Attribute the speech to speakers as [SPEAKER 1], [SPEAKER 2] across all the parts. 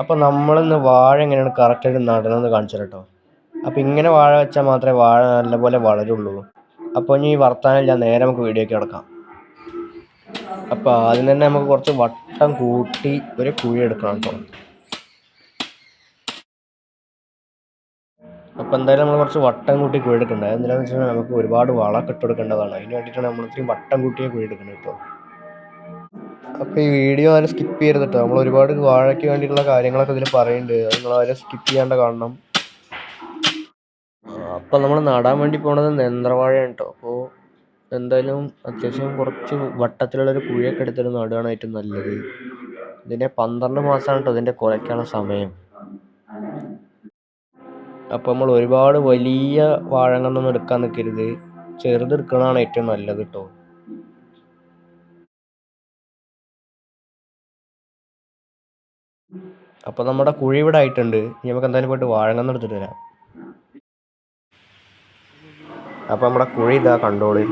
[SPEAKER 1] അപ്പോൾ നമ്മളിന്ന് വാഴ എങ്ങനെയാണ് കറക്റ്റായിട്ട് നടണമെന്ന് കാണിച്ചു തരാം കേട്ടോ. അപ്പോൾ ഇങ്ങനെ വാഴ വെച്ചാൽ മാത്രമേ വാഴ നല്ലപോലെ വളരുള്ളൂ. അപ്പോൾ ഇനി വർത്താനമില്ല, നേരെ നമുക്ക് വീഡിയോയ്ക്ക് കിടക്കാം. അപ്പോൾ ആദ്യം തന്നെ നമുക്ക് കുറച്ച് വട്ടം കൂട്ടി ഒരു കുഴി എടുക്കണം കേട്ടോ. അപ്പോൾ എന്തായാലും നമ്മൾ കുറച്ച് വട്ടം കൂട്ടി കുഴി എടുക്കേണ്ടത്. എന്താണെന്ന് വെച്ചാൽ നമുക്ക് ഒരുപാട് വളമൊക്കെ ഇട്ട് കൊടുക്കേണ്ടതാണ്. അതിന് വേണ്ടിയിട്ടാണ് നമ്മൾ ഇത്രയും വട്ടം കൂട്ടിയ കുഴി എടുക്കുന്നത് കേട്ടോ. അപ്പോൾ ഈ വീഡിയോ ആരും സ്കിപ്പ് ചെയ്യരുത് കേട്ടോ. നമ്മൾ ഒരുപാട് വാഴയ്ക്ക് വേണ്ടിയിട്ടുള്ള കാര്യങ്ങളൊക്കെ ഇതിൽ പറയുന്നുണ്ട്. അത് നിങ്ങളാരും സ്കിപ്പ് ചെയ്യാണ്ട് കാണണം. അപ്പോൾ നമ്മൾ നടാൻ വേണ്ടി പോണത് നേന്ത്രവാഴയാണ് കേട്ടോ. അപ്പോൾ എന്തായാലും അത്യാവശ്യം കുറച്ച് വട്ടത്തിലുള്ളൊരു കുഴിയൊക്കെ എടുത്തിട്ട് നടുകയാണ് ഏറ്റവും നല്ലത്. ഇതിൻ്റെ 12 മാസമാണ് കേട്ടോ ഇതിൻ്റെ കുലയ്ക്കാനുള്ള സമയം. അപ്പോൾ നമ്മൾ ഒരുപാട് വലിയ വാഴകളൊന്നും എടുക്കാൻ നിൽക്കരുത്, ചെറുതെടുക്കണതാണ് ഏറ്റവും നല്ലത് കേട്ടോ. അപ്പോൾ നമ്മുടെ കുഴി ഇവിടെ ആയിട്ടുണ്ട്. ഇനി നമുക്ക് എന്തായാലും പോയിട്ട് വാഴങ്ങന്ന് എടുത്തിട്ട് വരാം. അപ്പോൾ നമ്മുടെ കുഴി ഇതാ കണ്ടോളി.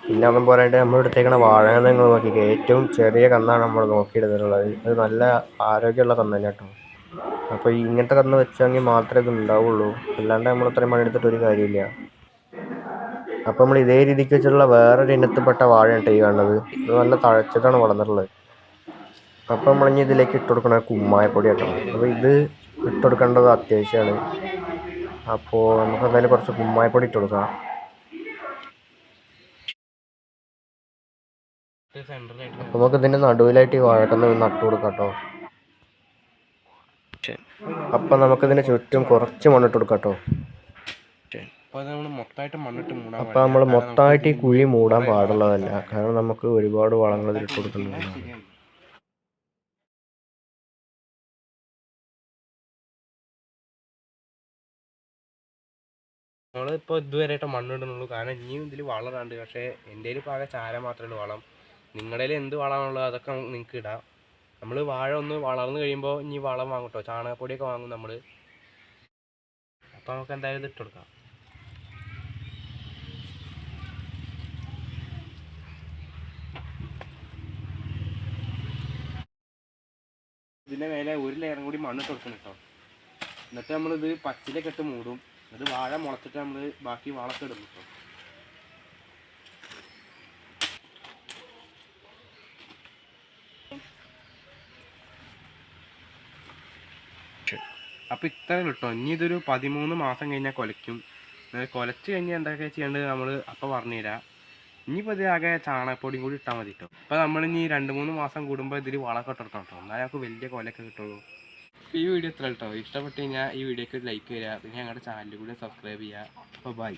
[SPEAKER 1] പിന്നെ ഒന്നും പോരായിട്ട് നമ്മൾ എടുത്തേക്കണ വാഴകന്ന് നിങ്ങൾ നോക്കിക്കുക, ഏറ്റവും ചെറിയ കന്നാണ് നമ്മൾ നോക്കിയെടുത്തിട്ടുള്ളത്. അത് നല്ല ആരോഗ്യമുള്ള കന്ന് തന്നെ കേട്ടോ. അപ്പോൾ ഇങ്ങനത്തെ കന്ന് വെച്ചെങ്കിൽ മാത്രമേ ഇത് ഉണ്ടാവുള്ളൂ, അല്ലാണ്ട് നമ്മൾ ഇത്രയും പണിയെടുത്തിട്ട് ഒരു കാര്യമില്ല. അപ്പോൾ നമ്മൾ ഇതേ രീതിക്ക് വെച്ചിട്ടുള്ള വേറൊരു ഇനത്തിൽപ്പെട്ട വാഴയാണ് ഈ കാണുന്നത്. ഇത് നല്ല തഴച്ചിട്ടാണ് വളർന്നിട്ടുള്ളത്. അപ്പോൾ നമ്മളിനി ഇതിലേക്ക് ഇട്ട് കൊടുക്കണ കുമ്മായപ്പൊടി കേട്ടോ. അപ്പോൾ ഇത് ഇട്ട് കൊടുക്കേണ്ടത് അത്യാവശ്യമാണ്. അപ്പോൾ നമുക്ക് എന്തായാലും കുറച്ച് കുമ്മായപ്പൊടി ഇട്ട് കൊടുക്കാം. നമുക്ക് ഇതിൻ്റെ നടുവിലായിട്ട് ഈ വാഴക്കന്ന് നട്ടു കൊടുക്കാം കേട്ടോ. അപ്പം നമുക്കിതിന് ചുറ്റും കുറച്ച് മണ്ണിട്ട് കൊടുക്കാം കേട്ടോ. അപ്പം നമ്മൾ മൊത്തമായിട്ട് ഈ കുഴി മൂടാൻ പാടുള്ളതല്ല, കാരണം നമുക്ക് ഒരുപാട് വളങ്ങൾ ഇതിലിട്ട് കൊടുക്കുന്നുണ്ട്. നമ്മളിപ്പോൾ ഇതുവരെയായിട്ട് മണ്ണിടുന്നുള്ളൂ, കാരണം ഇനിയും ഇതിൽ വളരാണ്ട്. പക്ഷേ എൻ്റെ ഇപ്പോൾ ആകെ ചാര മാത്രമേ ഉള്ളൂ വളം. നിങ്ങളുടെ എന്ത് വളമാണുള്ളത് അതൊക്കെ നിങ്ങൾക്ക് ഇടാം. നമ്മൾ വാഴ ഒന്ന് വളർന്നു കഴിയുമ്പോൾ ഇനി വളം വാങ്ങും കേട്ടോ, ചാണകപ്പൊടിയൊക്കെ വാങ്ങും നമ്മൾ. അപ്പോൾ നമുക്ക് എന്തായാലും ഇത് ഇട്ട് കൊടുക്കാം. ഇതിൻ്റെ മേലെ ഒരു ലെയറും കൂടി മണ്ണിട്ട് കൊടുക്കണം കേട്ടോ. എന്നിട്ട് നമ്മളിത് പച്ചിലൊക്കെ ഇട്ട് മൂടും. അത് വാഴ മുളച്ചിട്ട് നമ്മൾ ബാക്കി വളമൊക്കെ ഇടും കേട്ടോ. അപ്പോൾ ഇത്ര കിട്ടോ. ഇനി ഇതൊരു 13 മാസം കഴിഞ്ഞാൽ കുലയ്ക്കും. കുലച്ച് കഴിഞ്ഞാൽ എന്തൊക്കെ ചെയ്യേണ്ടത് നമ്മൾ അപ്പോൾ പറഞ്ഞുതരാം. ഇനിയിപ്പോൾ ഇത് ആകെ ചാണകപ്പൊടിയും കൂടി ഇട്ടാൽ മതി കേട്ടോ. അപ്പോൾ നമ്മളിനി 2-3 മാസം കൂടുമ്പോൾ ഇതിൽ വളമൊക്കെ ഇട്ടെടുക്കാം കേട്ടോ, എന്നാലും നമുക്ക് വലിയ കൊലയൊക്കെ കിട്ടുള്ളൂ. ഈ വീഡിയോ ഇത്ര കേട്ടോ. ഇഷ്ടപ്പെട്ട് കഴിഞ്ഞാൽ ഈ വീഡിയോക്ക് ലൈക്ക് തരിക, പിന്നെ ഞങ്ങളുടെ ചാനലിൽ കൂടി സബ്സ്ക്രൈബ് ചെയ്യുക. അപ്പോൾ ബൈ.